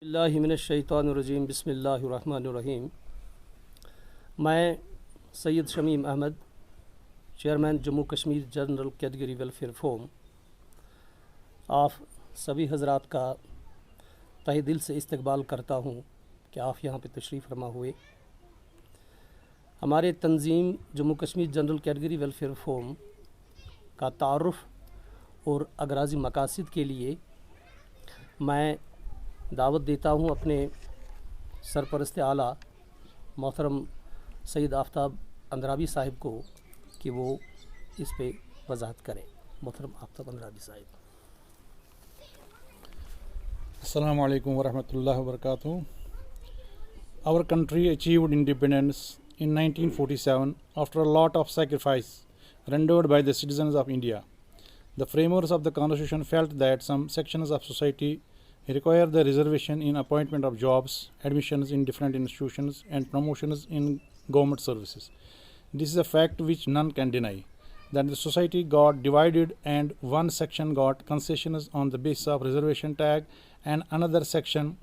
बिस्मिल्लाहिमिनश्शैतानिर्रजीम बिस्मिल्लाहिर्रहमानिर्रहीम। मैं Syed Shamim Ahmad, chairman Jammu Kashmir general category welfare forum, आप सभी हजरात का तहे दिल से इस्तकबाल करता हूँ कि आप यहाँ पे तशरीफ़ फरमा हुए। हमारे तंजीम Jammu Kashmir general category welfare forum का तारुफ़ और अगराज़ी मकासद के लिए मैं दावत देता हूँ अपने सरपरस्त आला मोहतरम सैयद आफ्ताब अंद्राबी साहिब को कि वो इस पे वजाहत करें। मोहतरम Aftab Andrabi Sahib. Assalamu alaikum wa rahmatullahi wa barakatuh. Our country achieved independence in 1947 after a lot of sacrifice rendered by the citizens of India. The framers of the constitution felt that some sections of society require the reservation in appointment of jobs, admissions in different institutions, and promotions in government services. This is a fact which none can deny, that the society got divided and one section got concessions on the basis of reservation tag and another section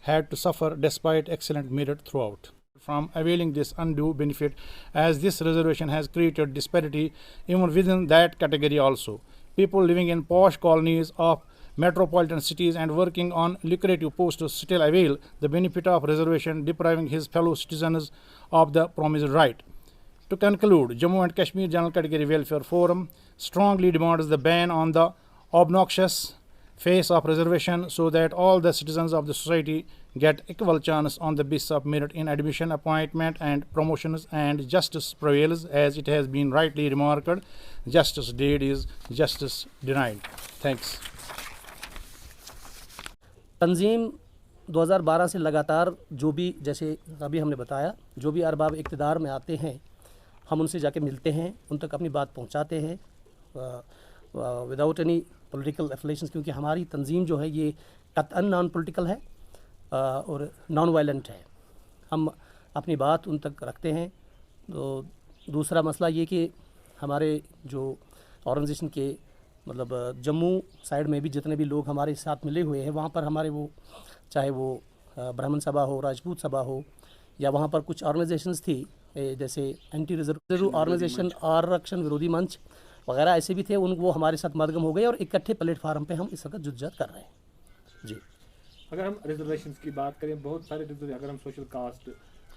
had to suffer despite excellent merit throughout from availing this undue benefit, as this reservation has created disparity even within that category also. People living in posh colonies of metropolitan cities and working on lucrative posts still avail the benefit of reservation, depriving his fellow citizens of the promised right. To conclude, Jammu and Kashmir General Category Welfare Forum strongly demands the ban on the obnoxious face of reservation so that all the citizens of the society get equal chance on the basis of merit in admission, appointment and promotions, and justice prevails, as it has been rightly remarked, justice delayed is justice denied. Thanks. तंजीम 2012 से लगातार जो भी, जैसे अभी हमने बताया, जो भी अरबाब इक़्तिदार में आते हैं हम उनसे जाके मिलते हैं, उन तक अपनी बात पहुंचाते हैं विदाउट एनी पॉलिटिकल एफिलिएशंस, क्योंकि हमारी तंजीम जो है ये कतअन नॉन पॉलिटिकल है और नॉन वायलेंट है। हम अपनी बात उन तक रखते हैं। तो दूसरा मसला ये कि हमारे जो ऑर्गेनाइजेशन के मतलब जम्मू साइड में भी जितने भी लोग हमारे साथ मिले हुए हैं, वहाँ पर हमारे वो चाहे वो ब्राह्मण सभा हो, राजपूत सभा हो, या वहाँ पर कुछ ऑर्गेनाइजेशंस थी जैसे एंटी रिजर्व ऑर्गेनाइजेशन, आरक्षण विरोधी मंच वगैरह ऐसे भी थे, वो हमारे साथ मदगम हो गए और इकट्ठे प्लेटफार्म पे हम इस वक्त जुज्जत कर रहे हैं। जी, अगर हम रिजर्वेशंस की बात करें, बहुत सारे अगर हम सोशल कास्ट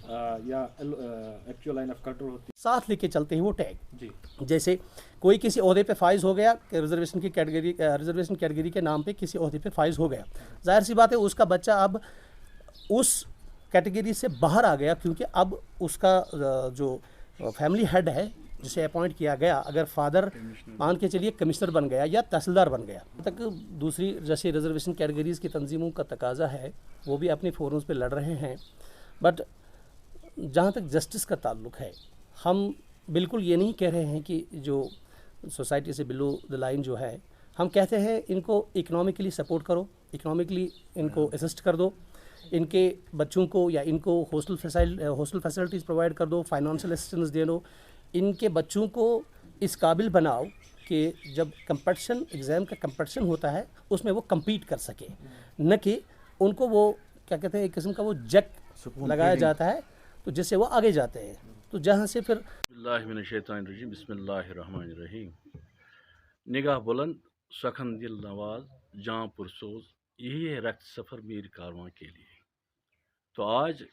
या एक्चुअल लाइन ऑफ कंट्रोल होती है, साथ लेके चलते हैं वो टैग। जी, जैसे कोई किसी ओहदे पे फाइज हो गया, रिजर्वेशन कैटेगरी के नाम पे किसी ओहदे पे फाइज हो गया, जाहिर सी बात है उसका बच्चा अब उस कैटेगरी से बाहर आ गया, क्योंकि अब उसका जो फैमिली हेड है जिसे अपॉइंट किया गया, अगर फादर मान के चलिए कमिश्नर बन गया या तहसीलदार बन गया, तक दूसरी जैसे रिजर्वेशन कैटेगरीज़ की तंजीमों का तकाजा है वो भी अपने फोरम्स पे लड़ रहे हैं। बट जहाँ तक जस्टिस का ताल्लुक़ है, हम बिल्कुल ये नहीं कह रहे हैं कि जो सोसाइटी से बिलो द लाइन जो है, हम कहते हैं इनको इकनॉमिकली सपोर्ट करो, इकनॉमिकली इनको असिस्ट कर दो, इनके बच्चों को या इनको हॉस्टल फैसिलिटीज़ प्रोवाइड कर दो, फाइनेंशियल असिस्टेंस दे दो, इनके बच्चों को इस काबिल बनाओ कि जब कंपटीशन एग्ज़ाम का कंपटीशन होता है उसमें वो compete कर सके, न कि उनको वो क्या कहते हैं एक किस्म का वो जैक लगाया जाता है तो जिससे वो आगे जाते हैं। तो जहाँ से फिर बिस्मिल्लाहिर्रहमानिर्रहीम। निगाह बुलंद सखन दिल नवाज जहाँ पुरसोज, यही है रक्त सफ़र मीर कारवां के लिए। तो आज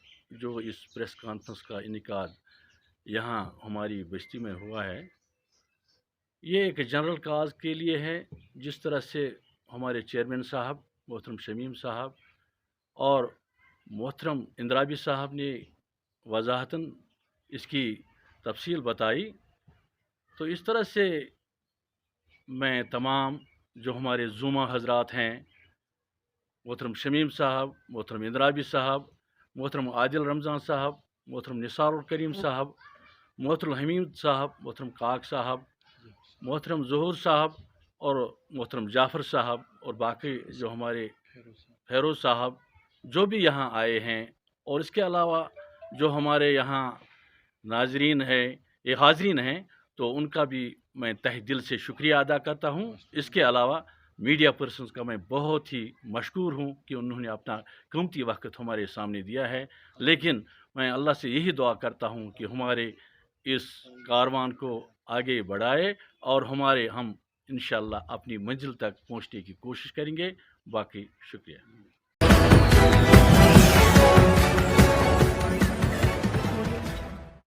जो इस प्रेस कॉन्फ्रेंस का इनेकाद यहाँ हमारी बस्ती में हुआ है, ये एक जनरल काज के लिए है। जिस तरह से हमारे चेयरमैन साहब मोहतरम शमीम साहब और मोहतरम इंद्राबी साहब ने वजाहतन इसकी तफसील बताई, तो इस तरह से मैं तमाम जो हमारे ज़ुमा हजरात हैं, मोहतरम शमीम साहब, मोहतरम इंद्राबी साहब, मोहतरम आदिल रमज़ान साहब, मोहतरम निसारुल करीम साहब, मोहतरम हमीद साहब, मोहतरम काक साहब, मोहतरम ज़हूर साहब और मोहतरम जाफ़र साहब और बाकी जो हमारे फेरोज़ साहब जो भी यहाँ आए हैं, और इसके अलावा जो हमारे यहाँ नाजरीन है ये हाजरीन हैं, तो उनका भी मैं तहे दिल से शुक्रिया अदा करता हूँ। इसके अलावा मीडिया पर्सनस का मैं बहुत ही मशकूर हूँ कि उन्होंने अपना कीमती वक्त हमारे सामने दिया है। लेकिन मैं अल्लाह से यही दुआ करता हूँ कि हमारे इस कारवान को आगे बढ़ाए और हम इंशाअल्लाह अपनी मंजिल तक पहुँचने की कोशिश करेंगे। बाकी शुक्रिया।